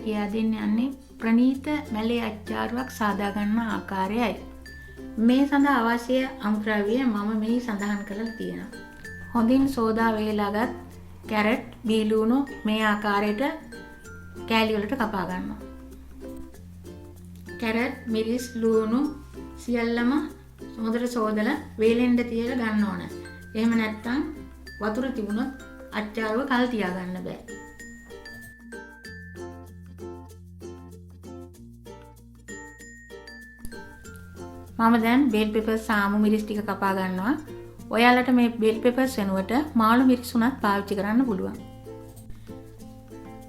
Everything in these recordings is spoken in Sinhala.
කියා දෙන්න යන්නේ ප්‍රණීත මැලේ අච්චාරුවක් සාදා ගන්න ආකාරයයි. මේ සඳහා අවශ්‍ය අමුද්‍රව්‍ය මම මෙහි සඳහන් කරලා තියෙනවා. හොඳින් සෝදා වේලාගත් කැරට් බීලුණු මේ ආකාරයට කෑලි වලට කපා ගන්නවා. කැරට් මිරිස් ලුණු සියල්ලම හොඳට සෝදලා වේලෙන්ඩ තියලා ගන්න ඕන. එහෙම නැත්නම් වතුර තිබුණොත් අච්චාරුව කල් තියා ගන්න බෑ. මම දැන් බෙල් පෙපර්ස් සාමු මිරිස් ටික කපා ගන්නවා. ඔයාලට මේ බෙල් පෙපර්ස් වෙනුවට මාළු මිරිස් උනත් පාවිච්චි කරන්න පුළුවන්.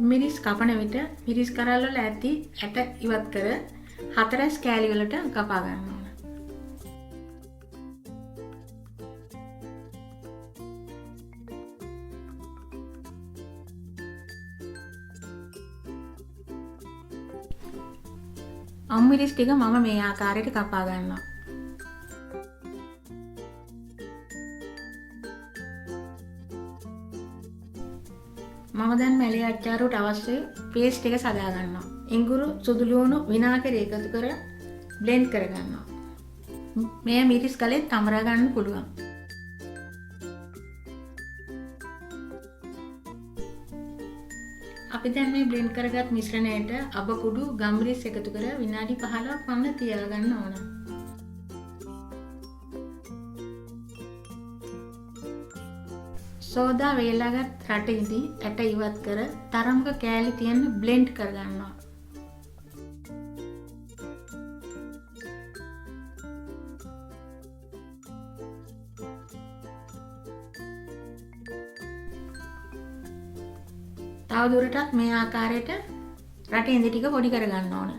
මිරිස් කපන විට මිරිස් කරල් වල ඇති ඇට ඉවත් කර හතරස් කෑලි වලට කපා ගන්න ඕන. අමු මිරිස් ටික මම මේ ආකාරයට කපා ගන්නවා. මම දැන් මැලේ අච්චාරුවට අවශ්‍ය පේස්ට් එක සදා ගන්නවා. ඉඟුරු සුදු ලුණු විනාගිරි එකතු කර බ්ලෙන්ඩ් කර ගන්නවා. මේ මිරිස් ගලෙත් තමරා ගන්න පුළුවන්. අපි දැන් මේ බ්ලෙන්ඩ් කරගත් මිශ්‍රණයට අබ කුඩු ගම්රිස් එකතු කර විනාඩි 15ක් පමණ තියා ගන්න ඕන. සෝදා වේලාගත් රටේදී ඇට ඉවත් කර තරමක කෑලි තියන්න බ්ලෙන්ඩ් කර ගන්නවා. තව දුරටත් මේ ආකාරයට රටේ ඉඳි ටික පොඩි කර ගන්න ඕන.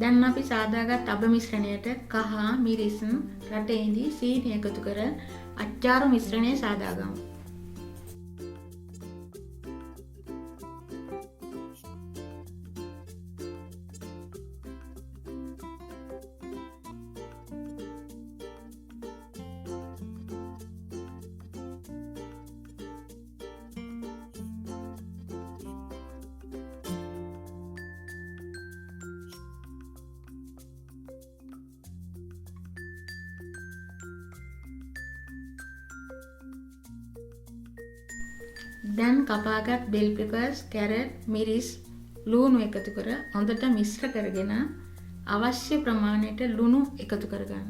දැන් අපි සාදාගත් අබ මිශ්‍රණයට කහ මිරිස් රටේ ඉඳි සීනි එකතු කර අච්චාරු මිශ්‍රණය සාදාගමු. දැන් කපාගත් බෙල් පෙපර්ස්, කැරට්, මිරිස්, ලුණු එකතු කර හොඳට මිශ්‍ර කරගෙන අවශ්‍ය ප්‍රමාණයට ලුණු එකතු කරගන්න.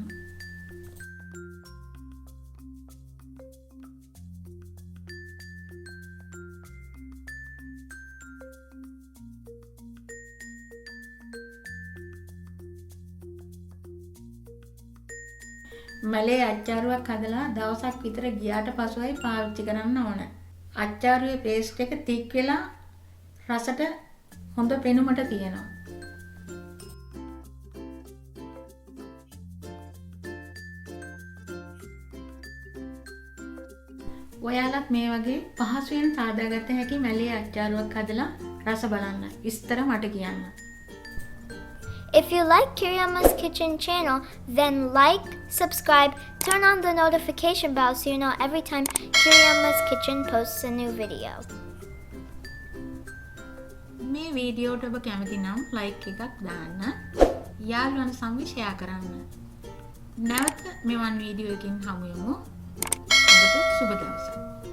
මැලේ අච්චාරුවක් හදලා දවසක් විතර ගියාට පසුයි පාවිච්චි කරන්න ඕන. අච්චාරුවේ පේස්ට් එක තික් වෙලා රසට හොඳ පෙනුමට තියෙනවා. ඔයාලත් මේ වගේ පහසුවෙන් සාදාගත හැකි මැලේ අච්චාරුවක් හදලා රස බලන්න. විස්තර මට කියන්න. If you like Kiriamma's Kitchen channel, then like, subscribe, turn on the notification bell so you know every time Kiriamma's Kitchen posts a new video. මේ වීඩියෝට ඔබ කැමති නම් ලයික් එකක් දාන්න. යාළුවන් සමග ෂෙයා කරන්න. නැවත මෙවන් වීඩියෝ එකකින් හමු වෙමු. ඔබට සුබ දවසක්.